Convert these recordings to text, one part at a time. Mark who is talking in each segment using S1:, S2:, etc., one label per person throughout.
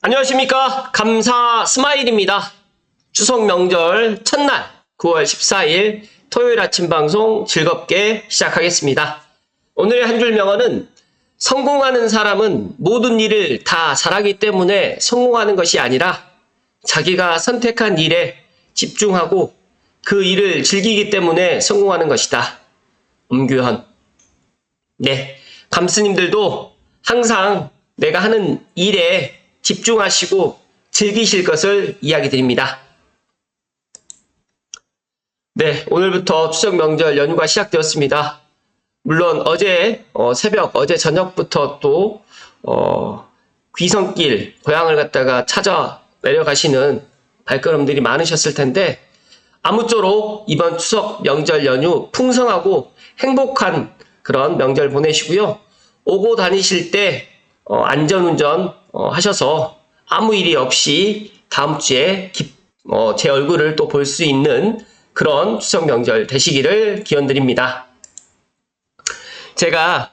S1: 안녕하십니까. 감사 스마일입니다. 추석 명절 첫날 9월 14일 토요일 아침 방송 즐겁게 시작하겠습니다. 오늘의 한 줄 명언은 성공하는 사람은 모든 일을 다 잘하기 때문에 성공하는 것이 아니라 자기가 선택한 일에 집중하고 그 일을 즐기기 때문에 성공하는 것이다. 엄규현. 네, 감스님들도 항상 내가 하는 일에 집중하시고 즐기실 것을 이야기 드립니다. 네, 오늘부터 추석 명절 연휴가 시작되었습니다. 물론 어제 어제 저녁부터 또 귀성길 고향을 갖다가 찾아 내려가시는 발걸음들이 많으셨을 텐데 아무쪼록 이번 추석 명절 연휴 풍성하고 행복한 그런 명절 보내시고요. 오고 다니실 때 안전운전 하셔서 아무 일이 없이 다음 주에 제 얼굴을 또 볼 수 있는 그런 추석 명절 되시기를 기원드립니다. 제가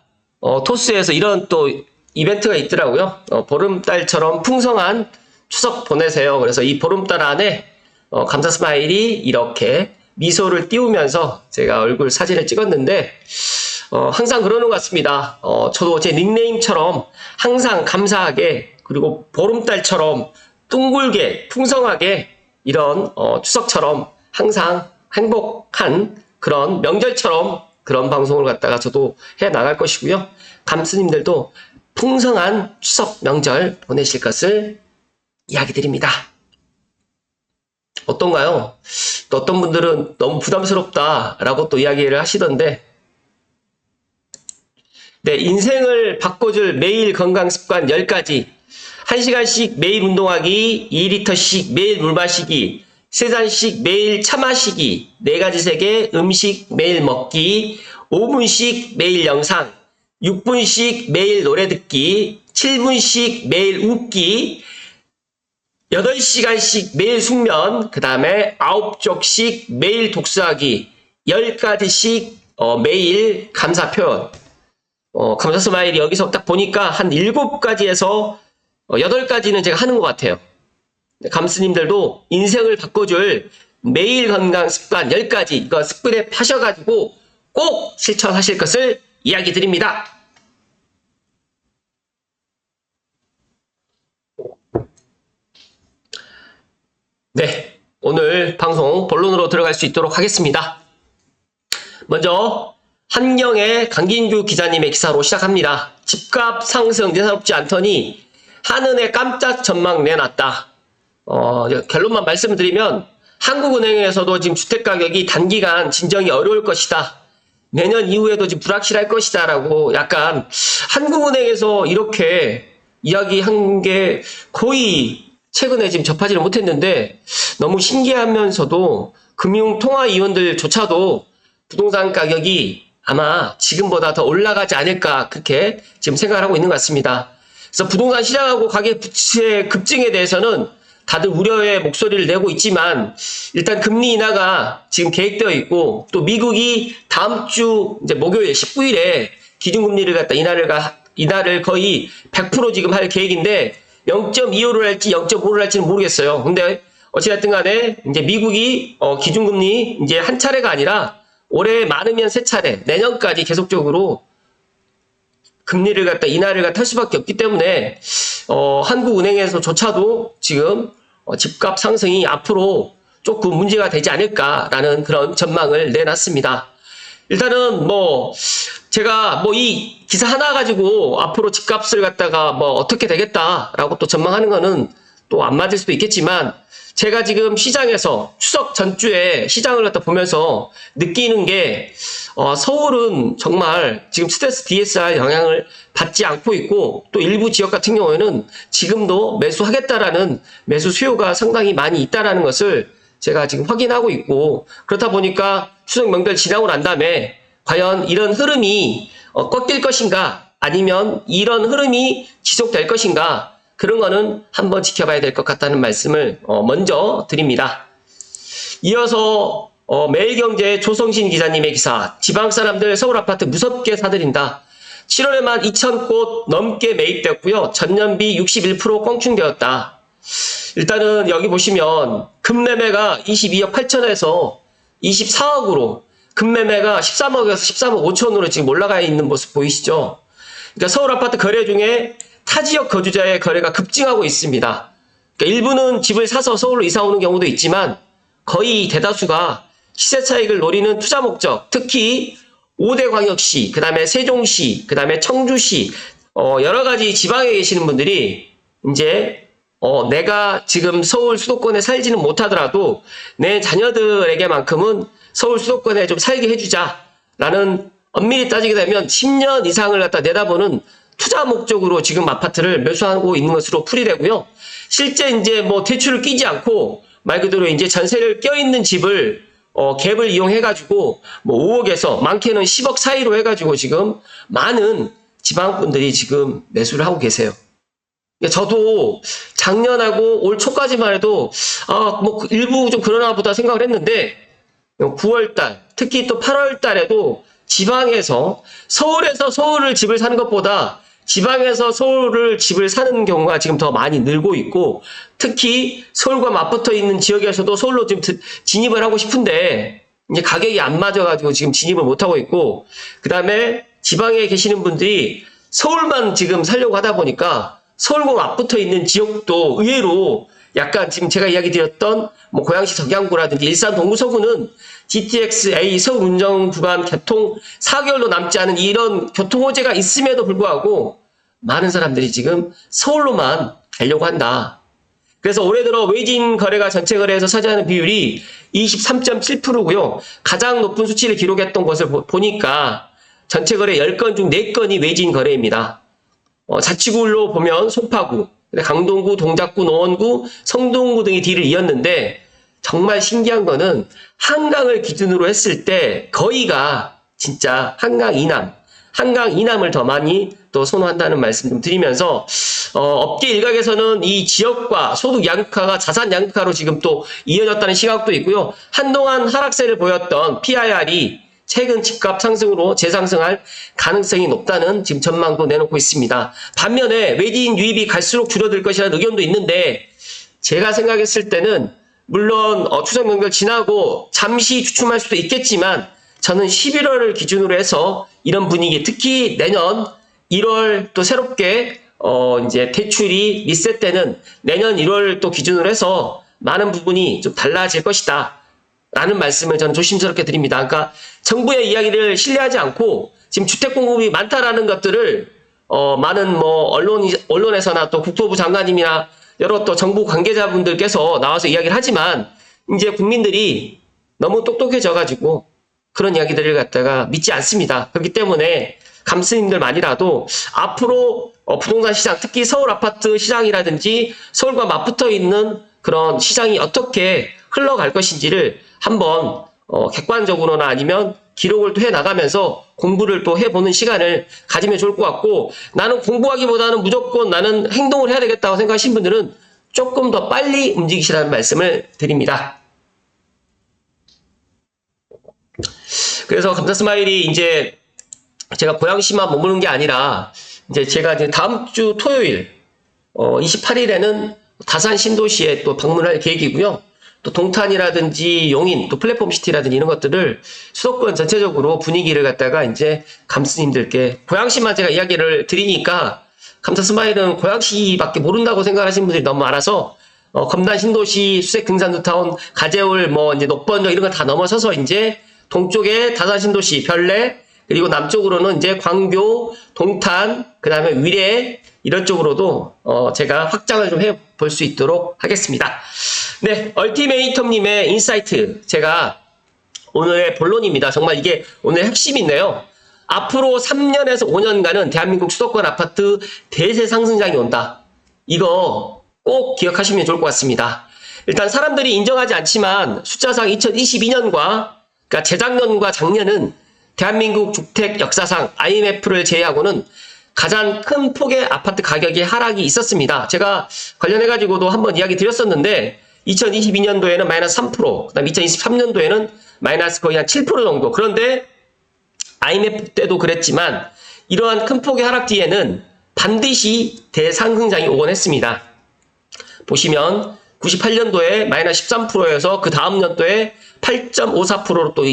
S1: 토스에서 이런 또 이벤트가 있더라고요. 보름달처럼 풍성한 추석 보내세요. 그래서 이 보름달 안에 감사 스마일이 이렇게 미소를 띄우면서 제가 얼굴 사진을 찍었는데 항상 그러는 것 같습니다. 저도 제 닉네임처럼 항상 감사하게 그리고 보름달처럼 둥글게 풍성하게 이런 추석처럼 항상 행복한 그런 명절처럼 그런 방송을 갖다가 저도 해 나갈 것이고요. 감스님들도 풍성한 추석 명절 보내실 것을 이야기 드립니다. 어떤가요? 또 어떤 분들은 너무 부담스럽다라고 또 이야기를 하시던데 네, 인생을 바꿔줄 매일 건강 습관 10가지 1시간씩 매일 운동하기 2리터씩 매일 물 마시기 3잔씩 매일 차 마시기 4가지 세계 음식 매일 먹기 5분씩 매일 영상 6분씩 매일 노래 듣기 7분씩 매일 웃기 8시간씩 매일 숙면 그 다음에 9쪽씩 매일 독서하기 10가지씩 매일 감사 표현 감사 스마일이 여기서 딱 보니까 한 7가지에서 8가지는 제가 하는 것 같아요. 감스님들도 인생을 바꿔줄 매일 건강 습관 10가지 이거 스프랩 하셔가지고 꼭 실천하실 것을 이야기 드립니다. 네, 오늘 방송 본론으로 들어갈 수 있도록 하겠습니다. 먼저 한경의 강긴규 기자님의 기사로 시작합니다. 집값 상승 예사롭지 않더니 한은에 깜짝 전망 내놨다. 결론만 말씀드리면 한국은행에서도 지금 주택가격이 단기간 진정이 어려울 것이다. 내년 이후에도 지금 불확실할 것이다 라고 약간 한국은행에서 이렇게 이야기한 게 거의 최근에 지금 접하지를 못했는데 너무 신기하면서도 금융통화위원들조차도 부동산 가격이 아마 지금보다 더 올라가지 않을까 그렇게 지금 생각을 하고 있는 것 같습니다. 그래서 부동산 시장하고 가계 부채 급증에 대해서는 다들 우려의 목소리를 내고 있지만 일단 금리 인하가 지금 계획되어 있고 또 미국이 다음 주 이제 목요일 19일에 기준금리를 갖다 인하를 거의 100% 지금 할 계획인데 0.25를 할지 0.5를 할지는 모르겠어요. 근데 어찌됐든 간에 이제 미국이 기준금리 이제 한 차례가 아니라 올해 많으면 3차례 내년까지 계속적으로 금리를 갖다 인하를 갖다 할 수밖에 없기 때문에 한국은행에서조차도 지금 집값 상승이 앞으로 조금 문제가 되지 않을까라는 그런 전망을 내놨습니다. 일단은 제가 이 기사 하나 가지고 앞으로 집값을 갖다가 어떻게 되겠다라고 또 전망하는 거는 또 안 맞을 수도 있겠지만 제가 지금 시장에서 추석 전주에 시장을 갖다 보면서 느끼는 게 서울은 정말 지금 스트레스 DSR 영향을 받지 않고 있고 또 일부 지역 같은 경우에는 지금도 매수하겠다라는 매수 수요가 상당히 많이 있다라는 것을 제가 지금 확인하고 있고 그렇다 보니까 추석 명절 지나고 난 다음에 과연 이런 흐름이 꺾일 것인가 아니면 이런 흐름이 지속될 것인가 그런 거는 한번 지켜봐야 될 것 같다는 말씀을 먼저 드립니다. 이어서 매일경제 조성신 기자님의 기사 지방 사람들 서울 아파트 무섭게 사들인다. 7월에만 2,000곳 넘게 매입되었고요. 전년비 61% 껑충되었다. 일단은 여기 보시면 금매매가 22억 8천에서 24억으로 금매매가 13억에서 13억 5천으로 지금 올라가 있는 모습 보이시죠? 그러니까 서울 아파트 거래 중에 타지역 거주자의 거래가 급증하고 있습니다. 그러니까 일부는 집을 사서 서울로 이사 오는 경우도 있지만 거의 대다수가 시세 차익을 노리는 투자 목적, 특히 5대 광역시, 그 다음에 세종시, 그 다음에 청주시, 여러 가지 지방에 계시는 분들이 이제 내가 지금 서울 수도권에 살지는 못하더라도 내 자녀들에게만큼은 서울 수도권에 좀 살게 해주자라는, 엄밀히 따지게 되면 10년 이상을 갖다 내다보는 투자 목적으로 지금 아파트를 매수하고 있는 것으로 풀이되고요. 실제 이제 뭐 대출을 끼지 않고 말 그대로 이제 전세를 껴있는 집을 갭을 이용해가지고 뭐 5억에서 많게는 10억 사이로 해가지고 지금 많은 지방분들이 지금 매수를 하고 계세요. 저도 작년하고 올 초까지만 해도 뭐 일부 좀 그러나 보다 생각을 했는데 9월달 특히 또 8월달에도 지방에서 서울에서 서울을 집을 사는 것보다 지방에서 서울을 집을 사는 경우가 지금 더 많이 늘고 있고, 특히 서울과 맞붙어 있는 지역에서도 서울로 지금 진입을 하고 싶은데 이제 가격이 안 맞아가지고 지금 진입을 못하고 있고, 그 다음에 지방에 계시는 분들이 서울만 지금 살려고 하다 보니까 서울과 맞붙어 있는 지역도 의외로 약간 지금 제가 이야기 드렸던 뭐 고양시 덕양구라든지 일산 동구 서구는 GTX-A 서울 운정 구간 개통 4개월도 남지 않은 이런 교통 호재가 있음에도 불구하고 많은 사람들이 지금 서울로만 가려고 한다. 그래서 올해 들어 외진 거래가 전체 거래에서 차지하는 비율이 23.7%고요. 가장 높은 수치를 기록했던 것을 보니까 전체 거래 10건 중 4건이 외진 거래입니다. 자치구로 보면 송파구, 강동구, 동작구, 노원구, 성동구 등이 뒤를 이었는데, 정말 신기한 거는 한강을 기준으로 했을 때 거의가 진짜 한강 이남을 더 많이 또 선호한다는 말씀 좀 드리면서, 업계 일각에서는 이 지역과 소득 양극화가 자산 양극화로 지금 또 이어졌다는 시각도 있고요. 한동안 하락세를 보였던 PIR이 최근 집값 상승으로 재상승할 가능성이 높다는 지금 전망도 내놓고 있습니다. 반면에 외지인 유입이 갈수록 줄어들 것이라는 의견도 있는데, 제가 생각했을 때는 물론 추석 명절 지나고 잠시 주춤할 수도 있겠지만 저는 11월을 기준으로 해서 이런 분위기, 특히 내년 1월 또 새롭게 이제 대출이 리셋되는 내년 1월 또 기준으로 해서 많은 부분이 좀 달라질 것이다 라는 말씀을 저는 조심스럽게 드립니다. 그러니까 정부의 이야기를 신뢰하지 않고 지금 주택 공급이 많다라는 것들을 많은 뭐 언론에서나 또 국토부 장관님이나 여러 또 정부 관계자분들께서 나와서 이야기를 하지만 이제 국민들이 너무 똑똑해져가지고 그런 이야기들을 갖다가 믿지 않습니다. 그렇기 때문에 감스님들만이라도 앞으로 부동산 시장, 특히 서울 아파트 시장이라든지 서울과 맞붙어 있는 그런 시장이 어떻게 흘러갈 것인지를 한번 객관적으로나 아니면 기록을 또 해나가면서 공부를 또 해보는 시간을 가지면 좋을 것 같고, 나는 공부하기보다는 무조건 나는 행동을 해야 되겠다고 생각하신 분들은 조금 더 빨리 움직이시라는 말씀을 드립니다. 그래서 감사스마일이 이제 제가 고양시만 머무는 게 아니라 이제 제가 이제 다음 주 토요일 28일에는 다산 신도시에 또 방문할 계획이고요. 또 동탄이라든지 용인, 또 플랫폼 시티라든지 이런 것들을 수도권 전체적으로 분위기를 갖다가 이제 감스님들께, 고양시만 제가 이야기를 드리니까 감사 스마일은 고양시밖에 모른다고 생각하시는 분들이 너무 많아서 검단 신도시, 수색 등산뉴타운, 가재울, 뭐 이제 녹번역 이런 거 다 넘어서서 이제 동쪽에 다산 신도시, 별내, 그리고 남쪽으로는 이제 광교, 동탄, 그 다음에 위례 이런 쪽으로도 제가 확장을 좀 해볼 수 있도록 하겠습니다. 네, 얼티메이텀님의 인사이트, 제가 오늘의 본론입니다. 정말 이게 오늘 핵심인데요. 앞으로 3년에서 5년간은 대한민국 수도권 아파트 대세 상승장이 온다. 이거 꼭 기억하시면 좋을 것 같습니다. 일단 사람들이 인정하지 않지만 숫자상 2022년과 그러니까 재작년과 작년은 대한민국 주택 역사상 IMF를 제외하고는 가장 큰 폭의 아파트 가격의 하락이 있었습니다. 제가 관련해가지고도 한번 이야기 드렸었는데 2022년도에는 마이너스 3%, 그 다음 2023년도에는 마이너스 거의 한 7% 정도. 그런데 IMF 때도 그랬지만 이러한 큰 폭의 하락 뒤에는 반드시 대상승장이 오곤 했습니다. 보시면 98년도에 마이너스 13%에서 그 다음 년도에 8.54%로 또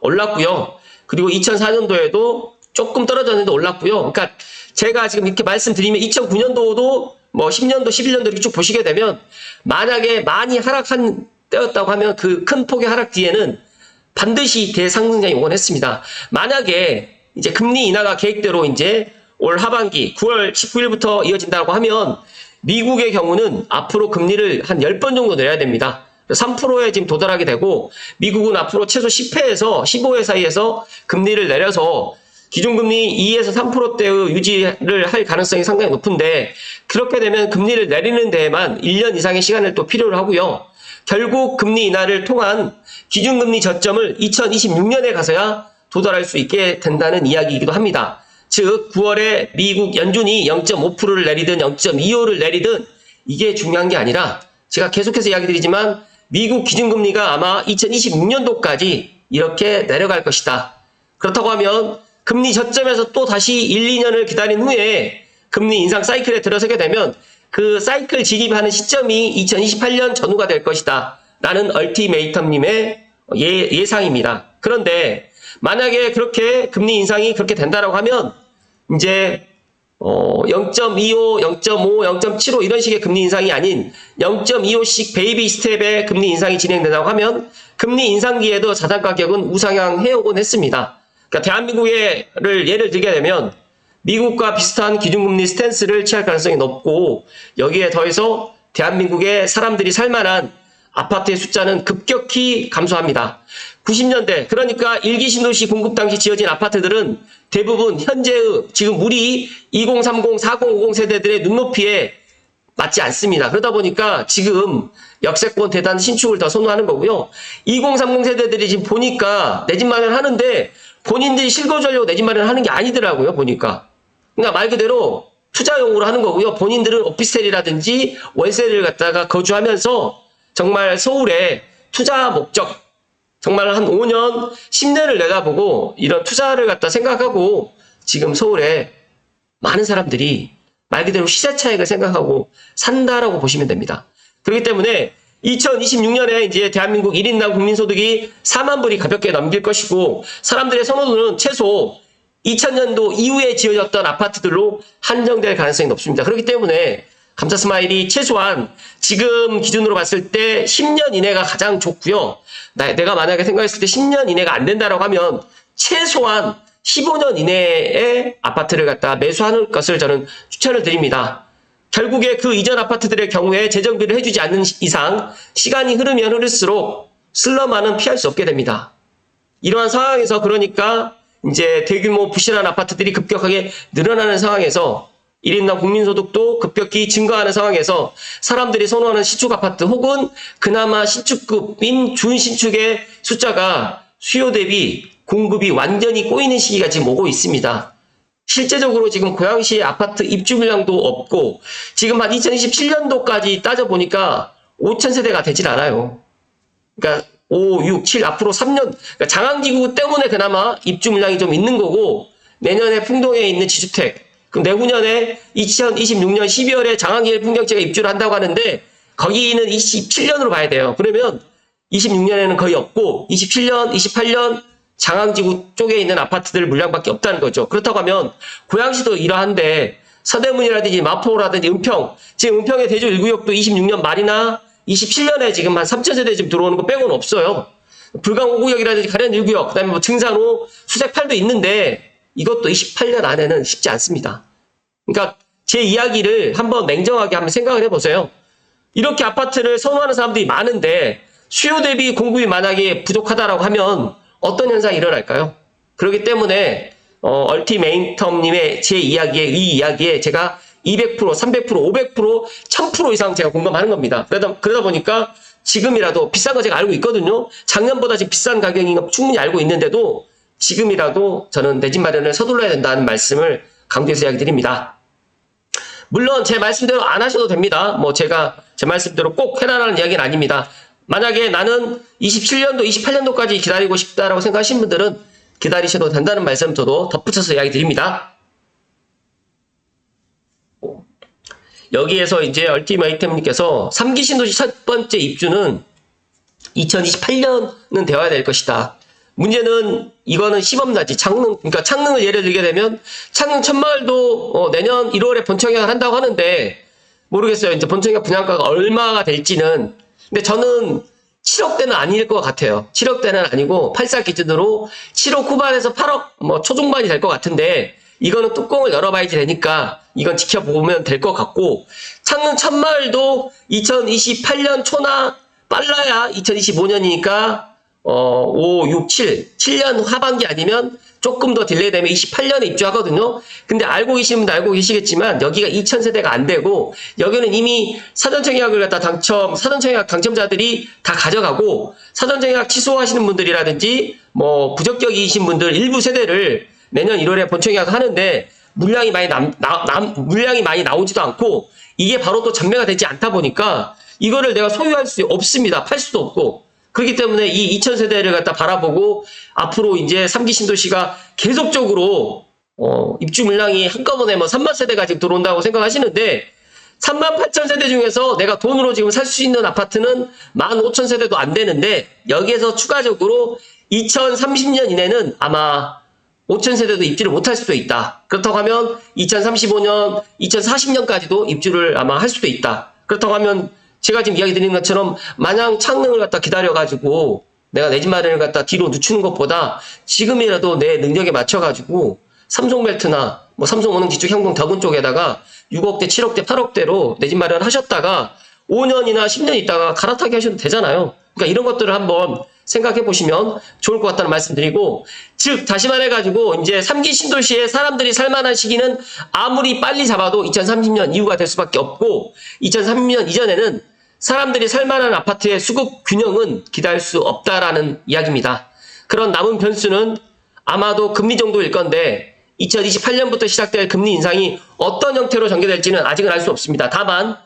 S1: 올랐고요. 그리고 2004년도에도 조금 떨어졌는데 올랐고요. 그러니까 제가 지금 이렇게 말씀드리면 2009년도도 뭐 10년도, 11년도 이렇게 쭉 보시게 되면 만약에 많이 하락한 때였다고 하면 그 큰 폭의 하락 뒤에는 반드시 대상승장이 오곤 했습니다. 만약에 이제 금리 인하가 계획대로 이제 올 하반기 9월 19일부터 이어진다고 하면 미국의 경우는 앞으로 금리를 한 10번 정도 내려야 됩니다. 3%에 지금 도달하게 되고 미국은 앞으로 최소 10회에서 15회 사이에서 금리를 내려서 기준금리 2에서 3%대의 유지를 할 가능성이 상당히 높은데 그렇게 되면 금리를 내리는 데에만 1년 이상의 시간을 또 필요로 하고요. 결국 금리 인하를 통한 기준금리 저점을 2026년에 가서야 도달할 수 있게 된다는 이야기이기도 합니다. 즉 9월에 미국 연준이 0.5%를 내리든 0.25를 내리든 이게 중요한 게 아니라 제가 계속해서 이야기 드리지만 미국 기준금리가 아마 2026년도까지 이렇게 내려갈 것이다. 그렇다고 하면 금리 저점에서 또 다시 1, 2년을 기다린 후에 금리 인상 사이클에 들어서게 되면 그 사이클 진입하는 시점이 2028년 전후가 될 것이다. 라는 얼티메이텀님의 예상입니다. 그런데 만약에 그렇게 금리 인상이 그렇게 된다라고 하면 이제 0.25, 0.5, 0.75 이런 식의 금리 인상이 아닌 0.25씩 베이비 스텝의 금리 인상이 진행된다고 하면 금리 인상기에도 자산 가격은 우상향 해오곤 했습니다. 그러니까 대한민국을 예를 들게 되면 미국과 비슷한 기준금리 스탠스를 취할 가능성이 높고 여기에 더해서 대한민국의 사람들이 살만한 아파트의 숫자는 급격히 감소합니다. 90년대 그러니까 1기 신도시 공급 당시 지어진 아파트들은 대부분 현재의 지금 우리 2030, 4050 세대들의 눈높이에 맞지 않습니다. 그러다 보니까 지금 역세권 대단 신축을 더 선호하는 거고요. 2030 세대들이 지금 보니까 내 집 마련하는데 본인들이 실거주하려고 내 집 마련하는 게 아니더라고요. 보니까. 그러니까 말 그대로 투자용으로 하는 거고요. 본인들은 오피스텔이라든지 월세를 갖다가 거주하면서 정말 서울에 투자 목적 정말 한 5년, 10년을 내다보고 이런 투자를 갖다 생각하고 지금 서울에 많은 사람들이 말 그대로 시세 차익을 생각하고 산다라고 보시면 됩니다. 그렇기 때문에 2026년에 이제 대한민국 1인당 국민소득이 4만 불이 가볍게 넘길 것이고 사람들의 선호도는 최소 2000년도 이후에 지어졌던 아파트들로 한정될 가능성이 높습니다. 그렇기 때문에 감사 스마일이 최소한 지금 기준으로 봤을 때 10년 이내가 가장 좋고요. 내가 만약에 생각했을 때 10년 이내가 안 된다라고 하면 최소한 15년 이내에 아파트를 갖다 매수하는 것을 저는 추천을 드립니다. 결국에 그 이전 아파트들의 경우에 재정비를 해주지 않는 이상 시간이 흐르면 흐를수록 슬럼화는 피할 수 없게 됩니다. 이러한 상황에서 그러니까 이제 대규모 부실한 아파트들이 급격하게 늘어나는 상황에서 1인당 국민소득도 급격히 증가하는 상황에서 사람들이 선호하는 신축 아파트 혹은 그나마 신축급인 준신축의 숫자가 수요 대비 공급이 완전히 꼬이는 시기가 지금 오고 있습니다. 실제적으로 지금 고양시의 아파트 입주 물량도 없고 지금 한 2027년도까지 따져보니까 5,000세대가 되질 않아요. 그러니까 5, 6, 7 앞으로 3년 그러니까 장항지구 때문에 그나마 입주 물량이 좀 있는 거고 내년에 풍동에 있는 지주택 그럼 내후년에 2026년 12월에 장항길 풍경지가 입주를 한다고 하는데 거기는 27년으로 봐야 돼요. 그러면 26년에는 거의 없고 27년, 28년 장항지구 쪽에 있는 아파트들 물량밖에 없다는 거죠. 그렇다고 하면 고양시도 이러한데 서대문이라든지 마포라든지 은평 지금 은평의 대조 1구역도 26년 말이나 27년에 지금 한 3,000세대 지금 들어오는 거 빼고는 없어요. 불강 5구역이라든지 가련 1구역 그다음에 뭐 증산호 수색팔도 있는데 이것도 28년 안에는 쉽지 않습니다. 그러니까 제 이야기를 한번 냉정하게 한번 생각을 해보세요. 이렇게 아파트를 선호하는 사람들이 많은데 수요 대비 공급이 만약에 부족하다라고 하면 어떤 현상이 일어날까요? 그렇기 때문에 얼티메이텀님의 제 이야기에 이 이야기에 제가 200%, 300%, 500%, 1000% 이상 제가 공감하는 겁니다. 그러다 보니까 지금이라도 비싼 거 제가 알고 있거든요. 작년보다 지금 비싼 가격인 거 충분히 알고 있는데도 지금이라도 저는 내 집 마련을 서둘러야 된다는 말씀을 강조해서 이야기 드립니다. 물론 제 말씀대로 안 하셔도 됩니다. 뭐 제가 제 말씀대로 꼭 해라라는 이야기는 아닙니다. 만약에 나는 27년도, 28년도까지 기다리고 싶다라고 생각하신 분들은 기다리셔도 된다는 말씀 저도 덧붙여서 이야기 드립니다. 여기에서 이제 얼티메이텀님께서 3기 신도시 첫 번째 입주는 2028년은 되어야 될 것이다. 문제는 이거는 시범단지 창릉, 그러니까 창릉을 예를 들게 되면 창릉 천마을도 내년 1월에 본청약을 한다고 하는데 모르겠어요. 이제 본청약 분양가가 얼마가 될지는. 근데 저는 7억대는 아닐 것 같아요. 7억대는 아니고 84 기준으로 7억 후반에서 8억 뭐 초중반이 될 것 같은데 이거는 뚜껑을 열어봐야지 되니까 이건 지켜보면 될 것 같고 창릉 천마을도 2028년 초나 빨라야 2025년이니까 5, 6, 7년 하반기 아니면 조금 더 딜레이 되면 28년에 입주하거든요. 근데 알고 계시는 분도 알고 계시겠지만 여기가 2000세대가 안 되고 여기는 이미 사전청약을 갖다 사전청약 당첨자들이 다 가져가고 사전청약 취소하시는 분들이라든지 뭐 부적격이신 분들 일부 세대를 내년 1월에 본청약 하는데 물량이 많이 나오지도 않고 이게 바로 또 전매가 되지 않다 보니까 이거를 내가 소유할 수 없습니다. 팔 수도 없고. 그렇기 때문에 이 2000세대를 갖다 바라보고 앞으로 이제 3기 신도시가 계속적으로 입주 물량이 한꺼번에 뭐 3만 세대가 지금 들어온다고 생각하시는데 3만 8천 세대 중에서 내가 돈으로 지금 살 수 있는 아파트는 15,000세대도 안 되는데 여기에서 추가적으로 2030년 이내는 아마 5,000세대도 입주를 못할 수도 있다. 그렇다고 하면 2035년, 2040년까지도 입주를 아마 할 수도 있다. 그렇다고 하면 제가 지금 이야기 드리는 것처럼 마냥 창릉을 갖다 기다려가지고 내가 내 집 마련을 갖다 뒤로 늦추는 것보다 지금이라도 내 능력에 맞춰가지고 삼성벨트나 뭐 삼성오능 지축 형동 더군 쪽에다가 6억대, 7억대, 8억대로 내 집 마련 하셨다가 5년이나 10년 있다가 갈아타기 하셔도 되잖아요. 그러니까 이런 것들을 한번 생각해 보시면 좋을 것 같다는 말씀 드리고, 즉 다시 말해가지고 이제 3기 신도시에 사람들이 살만한 시기는 아무리 빨리 잡아도 2030년 이후가 될 수밖에 없고 2030년 이전에는 사람들이 살만한 아파트의 수급 균형은 기대할 수 없다라는 이야기입니다. 그런 남은 변수는 아마도 금리 정도일 건데 2028년부터 시작될 금리 인상이 어떤 형태로 전개될지는 아직은 알 수 없습니다. 다만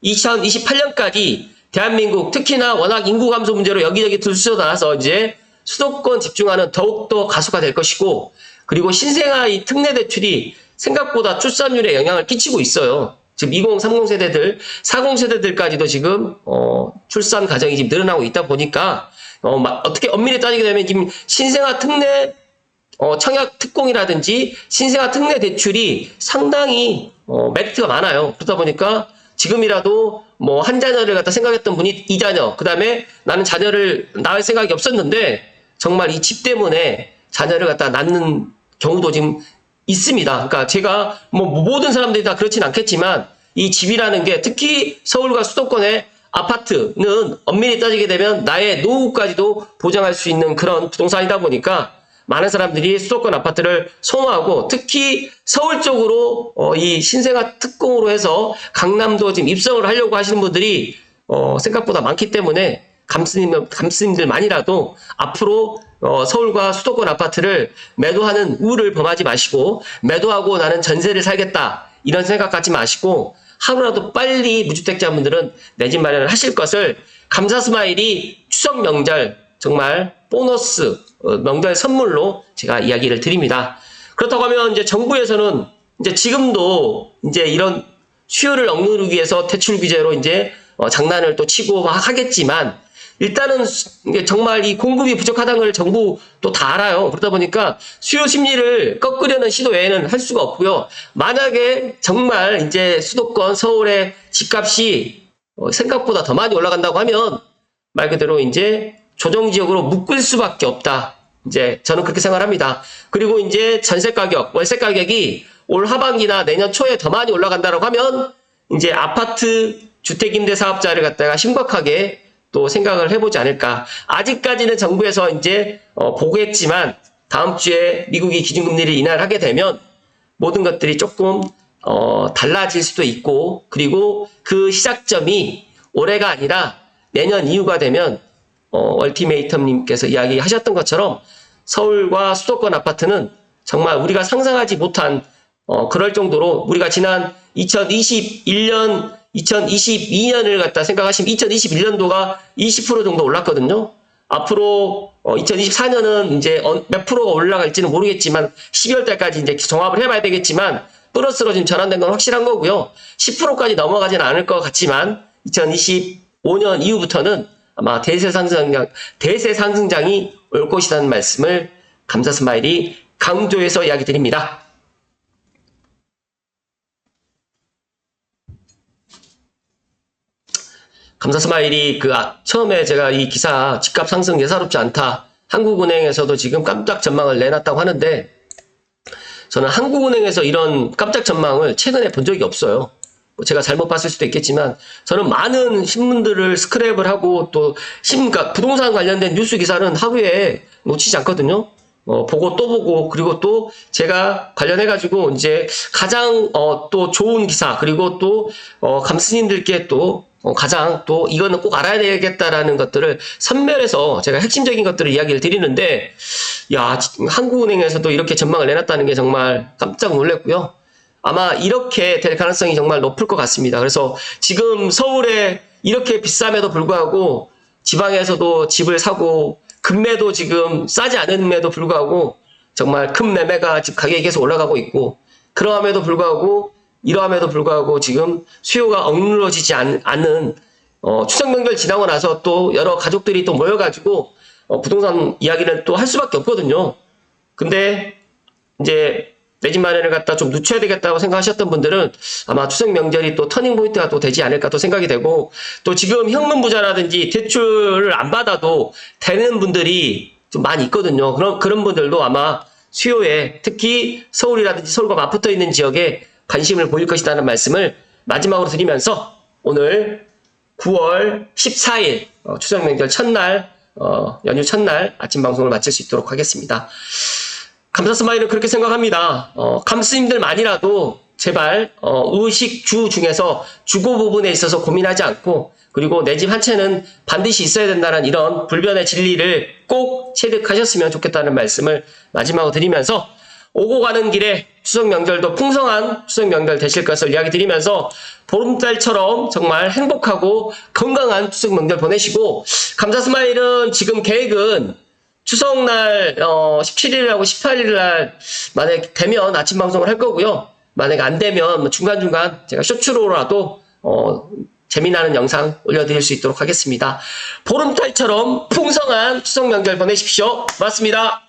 S1: 2028년까지 대한민국 특히나 워낙 인구 감소 문제로 여기저기 들쑤러나서 이제 수도권 집중화는 더욱더 가속화될 것이고, 그리고 신생아의 특례 대출이 생각보다 출산율에 영향을 끼치고 있어요. 지금 20, 30 세대들, 40 세대들까지도 지금 출산 가정이 지금 늘어나고 있다 보니까 어떻게 엄밀히 따지게 되면 지금 신생아 특례 청약 특공이라든지 신생아 특례 대출이 상당히 메리트가 많아요. 그러다 보니까 지금이라도 뭐 한 자녀를 갖다 생각했던 분이 2자녀, 그 다음에 나는 자녀를 낳을 생각이 없었는데 정말 이 집 때문에 자녀를 갖다 낳는 경우도 지금 있습니다. 그러니까 제가 뭐 모든 사람들이 다 그렇진 않겠지만 이 집이라는 게 특히 서울과 수도권의 아파트는 엄밀히 따지게 되면 나의 노후까지도 보장할 수 있는 그런 부동산이다 보니까 많은 사람들이 수도권 아파트를 선호하고, 특히 서울 쪽으로 이 신생아 특공으로 해서 강남도 지금 입성을 하려고 하시는 분들이 생각보다 많기 때문에 감스님들만이라도 앞으로 서울과 수도권 아파트를 매도하는 우를 범하지 마시고, 매도하고 나는 전세를 살겠다 이런 생각 갖지 마시고 하루라도 빨리 무주택자분들은 내 집 마련을 하실 것을 감사 스마일이 추석 명절 정말 보너스 명절 선물로 제가 이야기를 드립니다. 그렇다고 하면 이제 정부에서는 이제 지금도 이제 이런 수요를 억누르기 위해서 대출 규제로 이제 장난을 또 치고 하겠지만, 일단은 정말 이 공급이 부족하다는 걸 정부 또 다 알아요. 그러다 보니까 수요 심리를 꺾으려는 시도 외에는 할 수가 없고요. 만약에 정말 이제 수도권 서울의 집값이 생각보다 더 많이 올라간다고 하면 말 그대로 이제 조정지역으로 묶을 수밖에 없다. 이제 저는 그렇게 생각합니다. 그리고 이제 전세 가격, 월세 가격이 올 하반기나 내년 초에 더 많이 올라간다고 하면 이제 아파트 주택임대사업자를 갖다가 심각하게 또 생각을 해보지 않을까. 아직까지는 정부에서 이제 보고했지만 다음 주에 미국이 기준금리를 인하하게 되면 모든 것들이 조금 달라질 수도 있고, 그리고 그 시작점이 올해가 아니라 내년 이후가 되면 얼티메이텀님께서 이야기하셨던 것처럼 서울과 수도권 아파트는 정말 우리가 상상하지 못한 그럴 정도로, 우리가 지난 2021년, 2022년을 갖다 생각하시면 2021년도가 20% 정도 올랐거든요. 앞으로 2024년은 이제 몇 프로가 올라갈지는 모르겠지만 12월 달까지 이제 종합을 해봐야 되겠지만 플러스로 지금 전환된 건 확실한 거고요. 10%까지 넘어가지는 않을 것 같지만 2025년 이후부터는 아마 대세 상승장이 올 것이라는 말씀을 감사 스마일이 강조해서 이야기 드립니다. 감사 스마일이 처음에 제가 이 기사 집값 상승 예사롭지 않다. 한국은행에서도 지금 깜짝 전망을 내놨다고 하는데 저는 한국은행에서 이런 깜짝 전망을 최근에 본 적이 없어요. 제가 잘못 봤을 수도 있겠지만 저는 많은 신문들을 스크랩을 하고 또 그러니까 부동산 관련된 뉴스 기사는 하루에 놓치지 않거든요. 보고 또 보고 그리고 또 제가 관련해가지고 이제 가장 또 좋은 기사 그리고 또 감스님들께 또 가장 또 이거는 꼭 알아야 되겠다라는 것들을 선별해서 제가 핵심적인 것들을 이야기를 드리는데 야 한국은행에서도 이렇게 전망을 내놨다는 게 정말 깜짝 놀랐고요. 아마 이렇게 될 가능성이 정말 높을 것 같습니다. 그래서 지금 서울에 이렇게 비쌈에도 불구하고 지방에서도 집을 사고 금매도 지금 싸지 않음에도 불구하고 정말 큰 매매가 지금 가격이 계속 올라가고 있고 그러함에도 불구하고 이러함에도 불구하고 지금 수요가 억눌러지지 않는 추석 명절 지나고 나서 또 여러 가족들이 또 모여가지고 부동산 이야기는 또 할 수밖에 없거든요. 근데 이제 내 집 마련을 갖다 좀 늦춰야 되겠다고 생각하셨던 분들은 아마 추석 명절이 또 터닝 포인트가 또 되지 않을까 또 생각이 되고 또 지금 현금 부자라든지 대출을 안 받아도 되는 분들이 좀 많이 있거든요. 그런 분들도 아마 수요에 특히 서울이라든지 서울과 맞붙어 있는 지역에 관심을 보일 것이라는 말씀을 마지막으로 드리면서 오늘 9월 14일 추석 명절 첫날 연휴 첫날 아침 방송을 마칠 수 있도록 하겠습니다. 감사 스마일은 그렇게 생각합니다. 감스님들만이라도 제발 의식주 중에서 주거 부분에 있어서 고민하지 않고 그리고 내 집 한 채는 반드시 있어야 된다는 이런 불변의 진리를 꼭 체득하셨으면 좋겠다는 말씀을 마지막으로 드리면서 오고 가는 길에 추석 명절도 풍성한 추석 명절 되실 것을 이야기 드리면서 보름달처럼 정말 행복하고 건강한 추석 명절 보내시고 감사 스마일은 지금 계획은 추석날 17일하고 18일날 만약에 되면 아침 방송을 할 거고요. 만약에 안 되면 중간중간 제가 쇼츠로라도 재미나는 영상 올려드릴 수 있도록 하겠습니다. 보름달처럼 풍성한 추석 명절 보내십시오. 고맙습니다.